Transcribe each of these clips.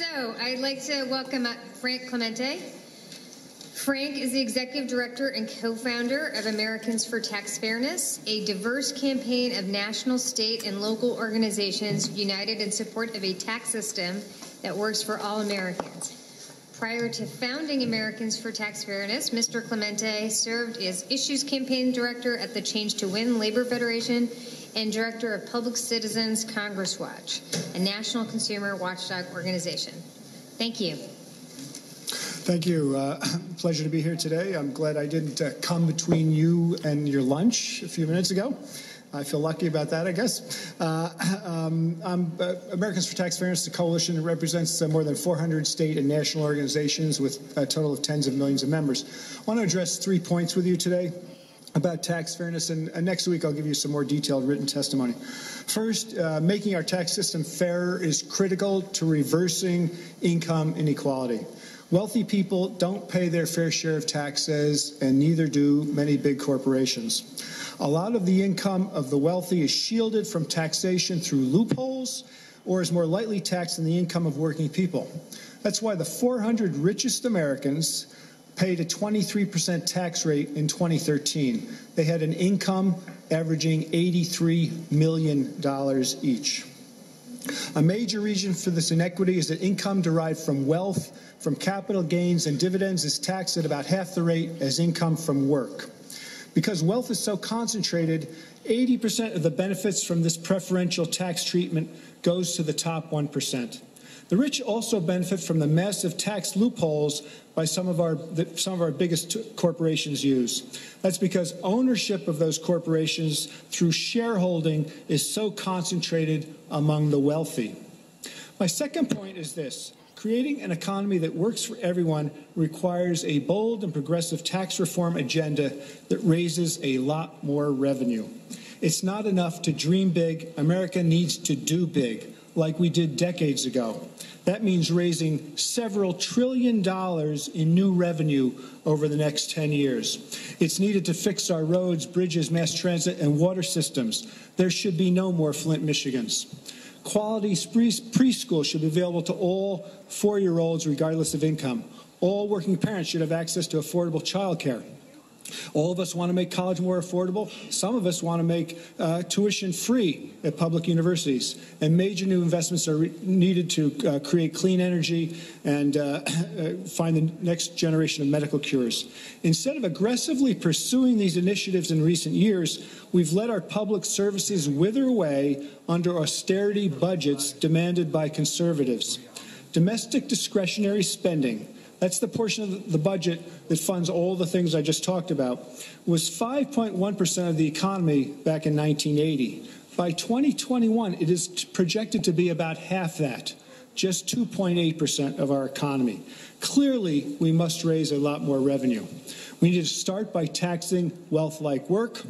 So I'd like to welcome Frank Clemente. Frank is the Executive Director and co-founder of Americans for Tax Fairness, a diverse campaign of national, state, and local organizations united in support of a tax system that works for all Americans. Prior to founding Americans for Tax Fairness, Mr. Clemente served as Issues Campaign Director at the Change to Win Labor Federation and Director of Public Citizens Congress Watch, a national consumer watchdog organization. Thank you. Thank you. Pleasure to be here today. I'm glad I didn't come between you and your lunch a few minutes ago. I feel lucky about that, I guess. Americans for Tax Fairness, the coalition that represents more than 400 state and national organizations with a total of tens of millions of members. I want to address 3 points with you today about tax fairness, and next week I'll give you some more detailed written testimony. First, making our tax system fairer is critical to reversing income inequality. Wealthy people don't pay their fair share of taxes, and neither do many big corporations. A lot of the income of the wealthy is shielded from taxation through loopholes or is more lightly taxed than the income of working people. That's why the 400 richest Americans paid a 23% tax rate in 2013. They had an income averaging $83 million each. A major reason for this inequity is that income derived from wealth, from capital gains and dividends is taxed at about half the rate as income from work. Because wealth is so concentrated, 80% of the benefits from this preferential tax treatment goes to the top 1%. The rich also benefit from the massive tax loopholes by some of our biggest corporations use. That's because ownership of those corporations through shareholding is so concentrated among the wealthy. My second point is this. Creating an economy that works for everyone requires a bold and progressive tax reform agenda that raises a lot more revenue. It's not enough to dream big. America needs to do big, like we did decades ago. That means raising several $1 trillion in new revenue over the next 10 years. It's needed to fix our roads, bridges, mass transit, and water systems. There should be no more Flint, Michigans. Quality preschool should be available to all 4-year-olds regardless of income. All working parents should have access to affordable child care. All of us want to make college more affordable. Some of us want to make tuition free at public universities. And major new investments are needed to create clean energy and find the next generation of medical cures. Instead of aggressively pursuing these initiatives in recent years, we've let our public services wither away under austerity budgets demanded by conservatives. Domestic discretionary spending, that's the portion of the budget that funds all the things I just talked about, was 5.1% of the economy back in 1980. By 2021, it is projected to be about half that, just 2.8% of our economy. Clearly, we must raise a lot more revenue. We need to start by taxing wealth like work.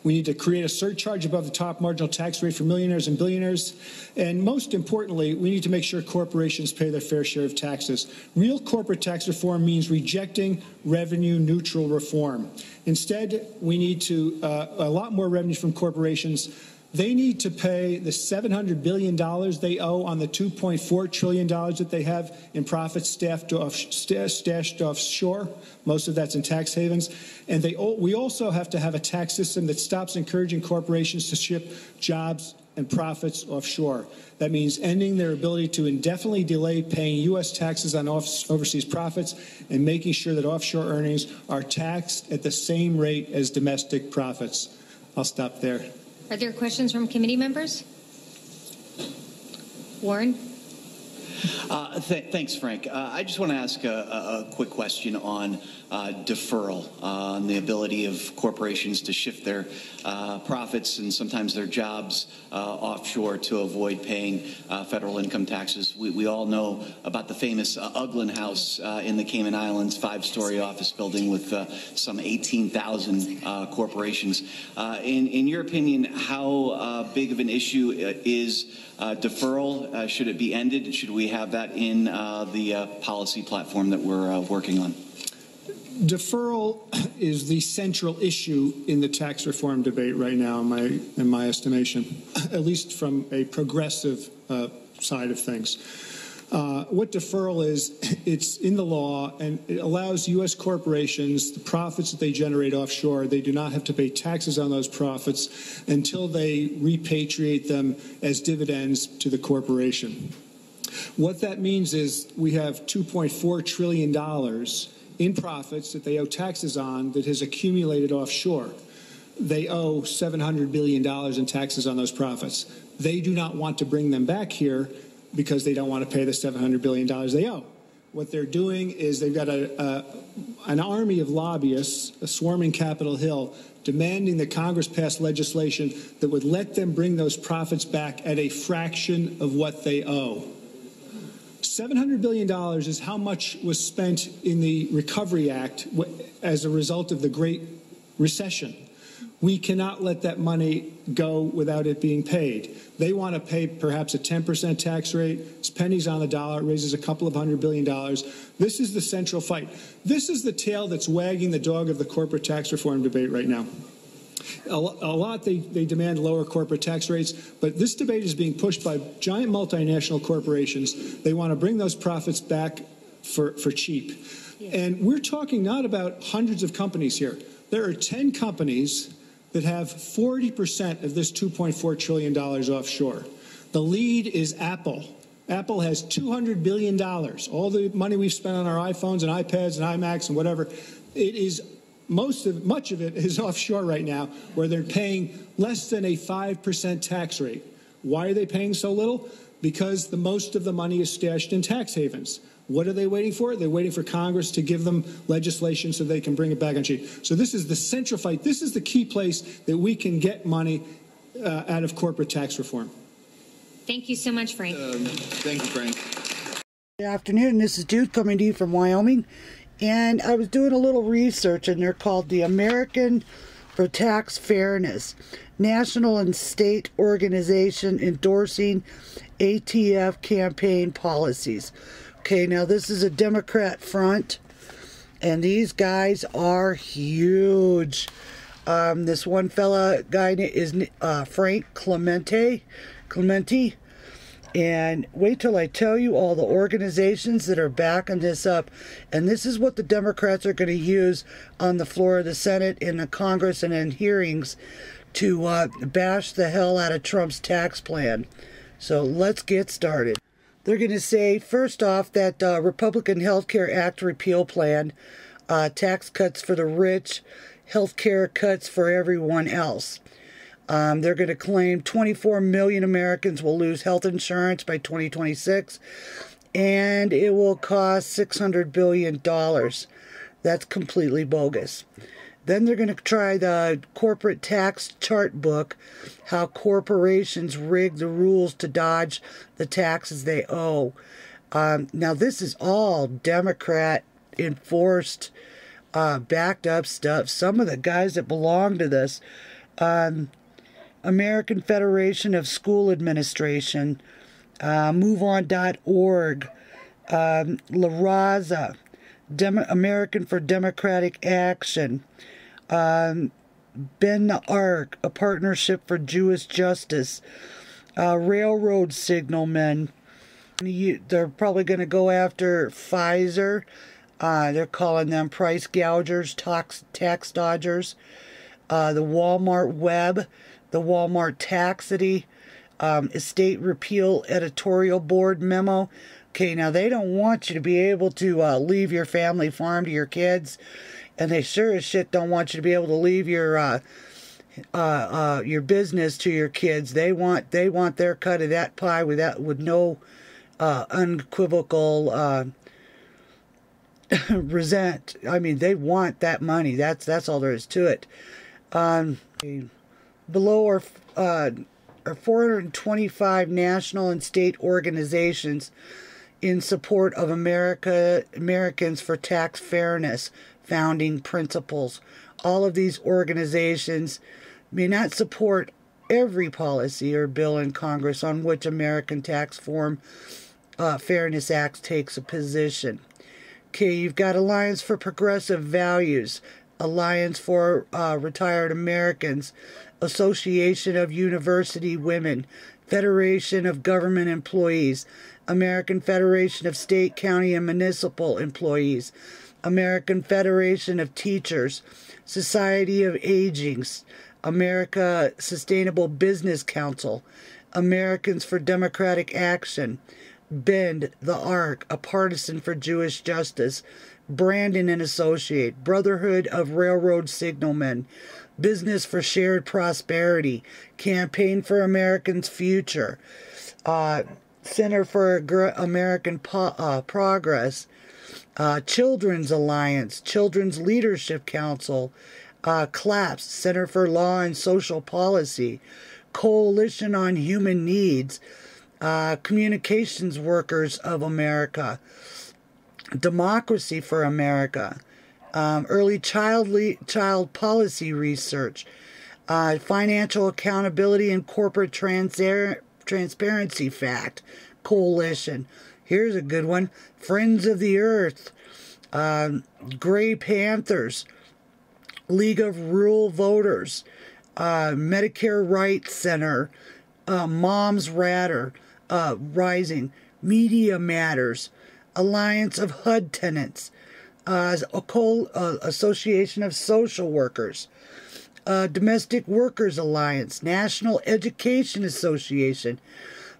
We need to create a surcharge above the top marginal tax rate for millionaires and billionaires. And most importantly, we need to make sure corporations pay their fair share of taxes. Real corporate tax reform means rejecting revenue-neutral reform. Instead, we need to a lot more revenue from corporations. They need to pay the $700 billion they owe on the $2.4 trillion that they have in profits stashed offshore. Most of that's in tax havens. And we also have to have a tax system that stops encouraging corporations to ship jobs and profits offshore. That means ending their ability to indefinitely delay paying U.S. taxes on overseas profits and making sure that offshore earnings are taxed at the same rate as domestic profits. I'll stop there. Are there questions from committee members? Warren? Thanks, Frank. I just want to ask a quick question on deferral, on the ability of corporations to shift their profits and sometimes their jobs offshore to avoid paying federal income taxes. We all know about the famous Uglin House in the Cayman Islands, 5-story office building with some 18,000 corporations. In your opinion, how big of an issue is deferral? Should it be ended? Should we have that in the policy platform that we're working on? Deferral is the central issue in the tax reform debate right now, in my estimation, at least from a progressive side of things. What deferral is, it's in the law, and it allows U.S. corporations, the profits that they generate offshore, they do not have to pay taxes on those profits until they repatriate them as dividends to the corporation. What that means is we have $2.4 trillion in profits that they owe taxes on that has accumulated offshore. They owe $700 billion in taxes on those profits. They do not want to bring them back here because they don't want to pay the $700 billion they owe. What they're doing is they've got an army of lobbyists swarming Capitol Hill demanding that Congress pass legislation that would let them bring those profits back at a fraction of what they owe. $700 billion is how much was spent in the Recovery Act as a result of the Great Recession. We cannot let that money go without it being paid. They want to pay perhaps a 10% tax rate. It's pennies on the dollar. It raises a couple of $100 billion. This is the central fight. This is the tail that's wagging the dog of the corporate tax reform debate right now. A lot they demand lower corporate tax rates, but this debate is being pushed by giant multinational corporations. They want to bring those profits back for cheap. Yeah. And we're talking not about hundreds of companies here. There are 10 companies that have 40% of this $2.4 trillion offshore. The lead is Apple. Apple has $200 billion. All the money we've spent on our iPhones and iPads and iMacs and whatever, it is much of it is offshore right now, where they're paying less than a 5% tax rate. Why are they paying so little? Because the most of the money is stashed in tax havens. What are they waiting for? They're waiting for Congress to give them legislation so they can bring it back on cheap. So this is the central fight. This is the key place that we can get money out of corporate tax reform. Thank you so much, Frank. Thank you, Frank. Good afternoon. This is Jude coming to you from Wyoming. And I was doing a little research, and they're called the American for Tax Fairness, national and state organization endorsing ATF campaign policies. Okay, now this is a Democrat front, and these guys are huge. This one fella guy is Frank Clemente, and wait till I tell you all the organizations that are backing this up. And this is what the Democrats are going to use on the floor of the Senate, in the Congress, and in hearings to bash the hell out of Trump's tax plan. So let's get started. They're going to say, first off, that Republican Health Care Act repeal plan, tax cuts for the rich, health care cuts for everyone else. They're going to claim 24 million Americans will lose health insurance by 2026, and it will cost $600 billion. That's completely bogus. Then they're going to try the corporate tax chart book, how corporations rig the rules to dodge the taxes they owe. Now, this is all Democrat-enforced, backed up stuff. Some of the guys that belong to this, American Federation of School Administration, MoveOn.org, La Raza, American for Democratic Action, Ben the Ark, a Partnership for Jewish Justice, Railroad Signalmen. They're probably going to go after Pfizer. They're calling them price gougers, tax dodgers. The Walmart Web, the Walmart Taxity, Estate Repeal Editorial Board memo. Okay, now they don't want you to be able to leave your family farm to your kids, and they sure as shit don't want you to be able to leave your business to your kids. They want their cut of that pie with no unequivocal resent. I mean, they want that money. That's all there is to it. Below are 425 national and state organizations in support of Americans for Tax Fairness founding principles. All of these organizations may not support every policy or bill in Congress on which American Tax Fairness Act takes a position. Okay, you've got Alliance for Progressive Values, Alliance for Retired Americans, Association of University Women, Federation of Government Employees, American Federation of State, County, and Municipal Employees, American Federation of Teachers, Society of Aging, America Sustainable Business Council, Americans for Democratic Action, Bend the Arc, a partisan for Jewish justice, Brandon and Associate, Brotherhood of Railroad Signalmen, Business for Shared Prosperity, Campaign for Americans' Future, Center for American Progress, Children's Alliance, Children's Leadership Council, CLAPS, Center for Law and Social Policy, Coalition on Human Needs, Communications Workers of America, Democracy for America, Early Child Policy Research, Financial Accountability and Corporate Transparency Fact Coalition. Here's a good one. Friends of the Earth, Gray Panthers, League of Rural Voters, Medicare Rights Center, Moms Rising, Media Matters, Alliance of HUD Tenants, Association of Social Workers, Domestic Workers Alliance, National Education Association,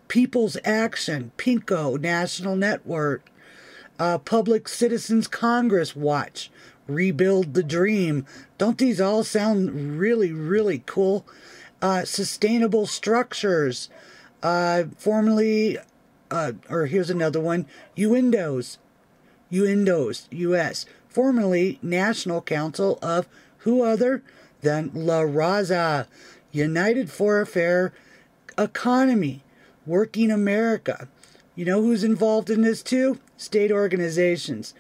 People's Action, PINKO, National Network, Public Citizens Congress Watch, Rebuild the Dream. Don't these all sound really, really cool? Sustainable Structures, formerly, or here's another one, UNDOS, U.S., formerly National Council of who other than La Raza, United for a Fair Economy, Working America. You know who's involved in this too? State organizations.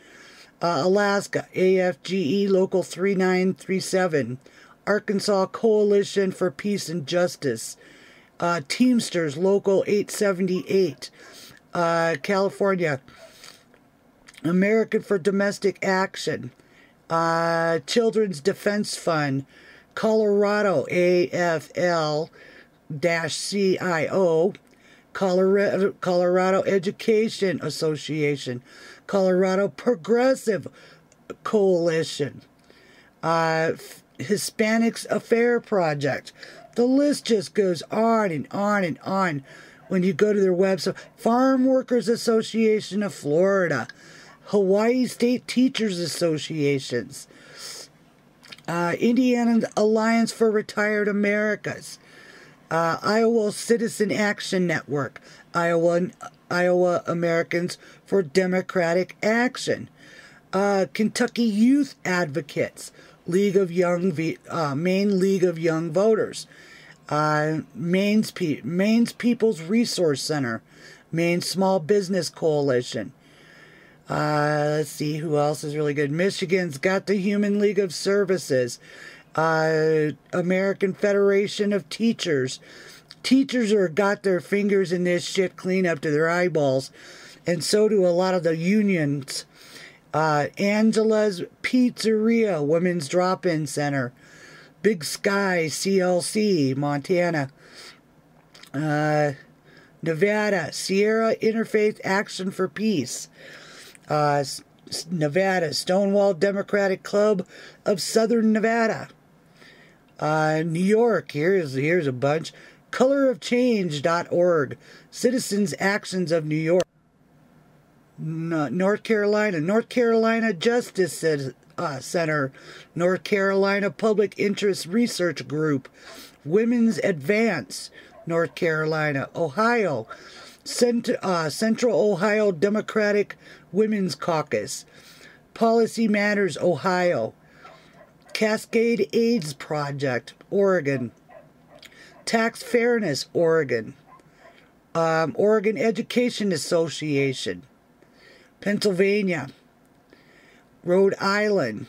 Alaska, AFGE Local 3937, Arkansas Coalition for Peace and Justice, Teamsters Local 878, California, American for Domestic Action, Children's Defense Fund, Colorado AFL-CIO, Colorado Education Association, Colorado Progressive Coalition, Hispanics Affair Project. The list just goes on and on and on when you go to their website. Farm Workers Association of Florida, Hawaii State Teachers Associations, Indiana Alliance for Retired Americans, Iowa Citizen Action Network, Iowa Americans for Democratic Action, Kentucky Youth Advocates, Maine League of Young Voters, Maine's People's Resource Center, Maine Small Business Coalition. Let's see who else is really good. Michigan's got the Human League of Services, American Federation of Teachers. Teachers are got their fingers in this shit clean up to their eyeballs, and so do a lot of the unions. Angela's Pizzeria, Women's Drop-In Center, Big Sky, CLC, Montana, Nevada, Sierra Interfaith Action for Peace, Nevada, Stonewall Democratic Club of Southern Nevada, New York, here's a bunch, colorofchange.org, Citizens Actions of New York, North Carolina Justice Center, North Carolina Public Interest Research Group, Women's Advance, North Carolina, Ohio, Central Ohio Democratic Women's Caucus, Policy Matters Ohio, Cascade AIDS Project, Oregon, Tax Fairness, Oregon, Oregon Education Association, Pennsylvania, Rhode Island.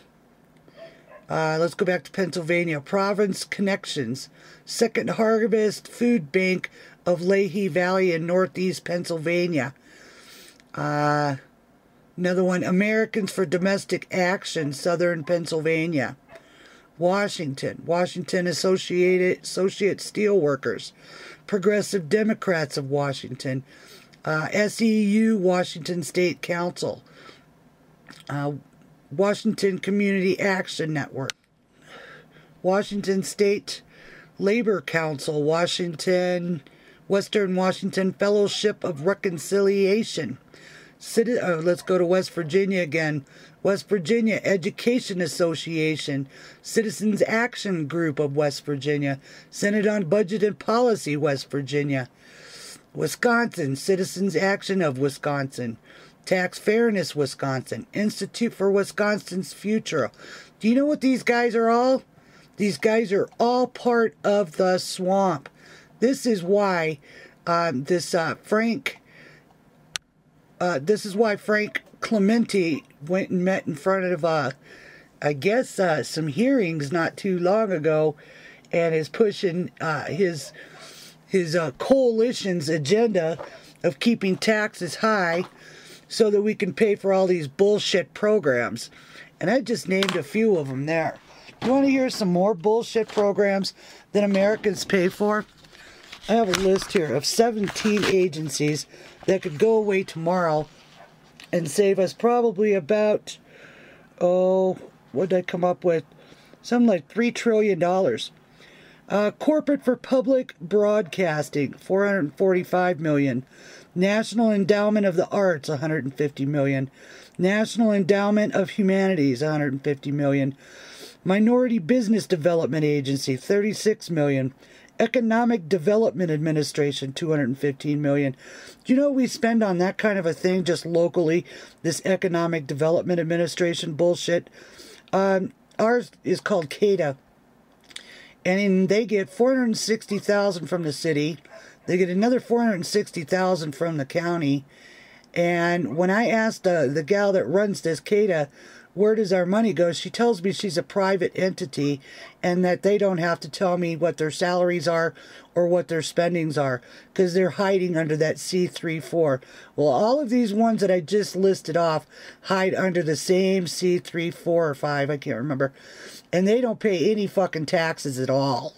Let's go back to Pennsylvania. Province Connections, Second Harvest Food Bank of Lehigh Valley in Northeast Pennsylvania. Another one, Americans for Domestic Action, Southern Pennsylvania. Washington Associate Steelworkers, Progressive Democrats of Washington, SEU Washington State Council, Washington Community Action Network, Washington State Labor Council, Western Washington Fellowship of Reconciliation. Let's go to West Virginia again. West Virginia Education Association, Citizens Action Group of West Virginia, Senate on Budget and Policy West Virginia, Wisconsin, Citizens Action of Wisconsin, Tax Fairness Wisconsin, Institute for Wisconsin's Future. Do you know what these guys are all? These guys are all part of the swamp. This is why Frank Clemente went and met in front of, I guess, some hearings not too long ago, and is pushing his coalition's agenda of keeping taxes high so that we can pay for all these bullshit programs. And I just named a few of them there. You want to hear some more bullshit programs that Americans pay for? I have a list here of 17 agencies that could go away tomorrow and save us probably about, what did I come up with? Something like $3 trillion. Corporate for Public Broadcasting, $445 million. National Endowment of the Arts, $150 million. National Endowment of Humanities, $150 million. Minority Business Development Agency, $36 million. Economic Development Administration, $215 million. Do you know what we spend on that kind of a thing just locally? This Economic Development Administration bullshit. Ours is called CADA. And they get $460,000 from the city. They get another $460,000 from the county. And when I asked the gal that runs this CADA, where does our money go? She tells me she's a private entity and that they don't have to tell me what their salaries are or what their spendings are because they're hiding under that C34. Well, all of these ones that I just listed off hide under the same C34 or 5, I can't remember, and they don't pay any fucking taxes at all.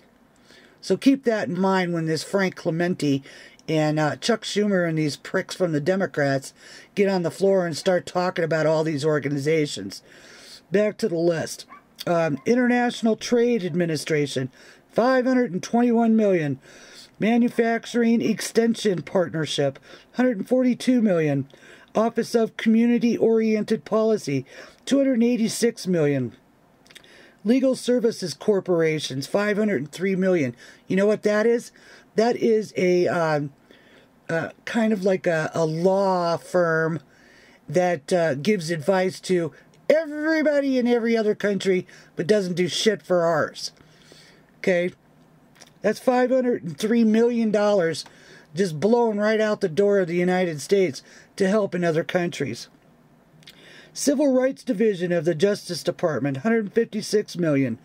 So keep that in mind when this Frank Clemente and Chuck Schumer and these pricks from the Democrats get on the floor and start talking about all these organizations. Back to the list. International Trade Administration, $521 million. Manufacturing Extension Partnership, $142 million. Office of Community Oriented Policy, $286 million. Legal Services Corporations, $503 million. You know what that is? That is a kind of like a law firm that gives advice to everybody in every other country, but doesn't do shit for ours. Okay? That's $503 million just blown right out the door of the United States to help in other countries. Civil Rights Division of the Justice Department, $156 million.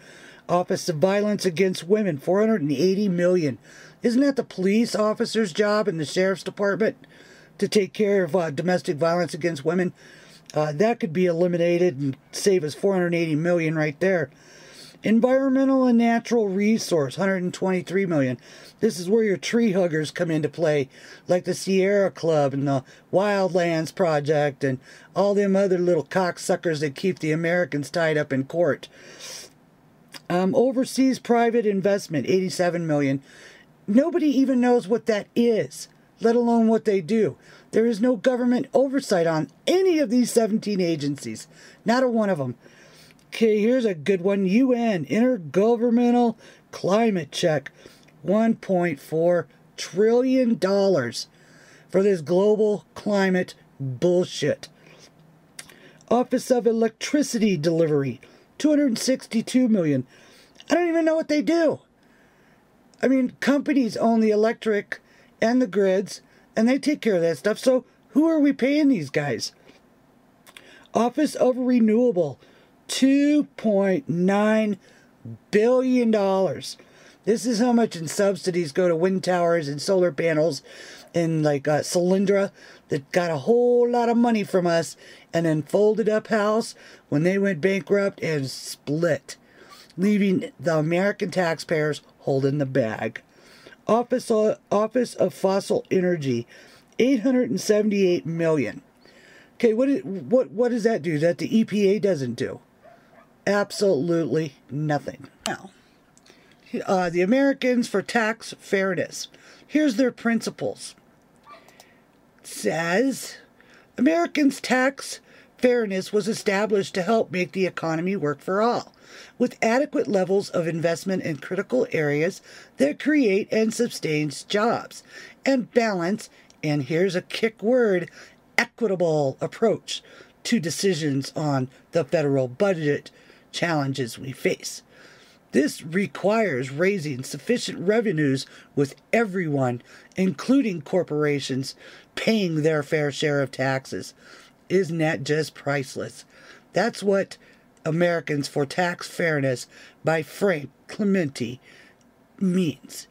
Office of Violence Against Women, $480 million. Isn't that the police officer's job in the sheriff's department to take care of domestic violence against women? That could be eliminated and save us $480 million right there. Environmental and Natural Resource, $123 million. This is where your tree huggers come into play, like the Sierra Club and the Wildlands Project and all them other little cocksuckers that keep the Americans tied up in court. Overseas Private Investment, $87 million. Nobody even knows what that is, let alone what they do. There is no government oversight on any of these 17 agencies. Not a one of them. Okay, here's a good one. UN, Intergovernmental Climate Check. $1.4 trillion for this global climate bullshit. Office of Electricity Delivery, $262 million. I don't even know what they do. I mean, companies own the electric and the grids, and they take care of that stuff. So who are we paying these guys? Office of Renewable, $2.9 billion. This is how much in subsidies go to wind towers and solar panels and like Solyndra that got a whole lot of money from us and then folded up house when they went bankrupt and split. leaving the American taxpayers holding the bag. Office of Fossil Energy, $878 million. Okay, what does that do that the EPA doesn't do? Absolutely nothing. Now, the Americans for Tax Fairness. Here's their principles. It says, Americans' tax fairness was established to help make the economy work for all, with adequate levels of investment in critical areas that create and sustain jobs, and balance, and here's a kick word, equitable approach to decisions on the federal budget challenges we face. This requires raising sufficient revenues with everyone, including corporations, paying their fair share of taxes. Isn't that just priceless? That's what Americans for Tax Fairness by Frank Clemente means.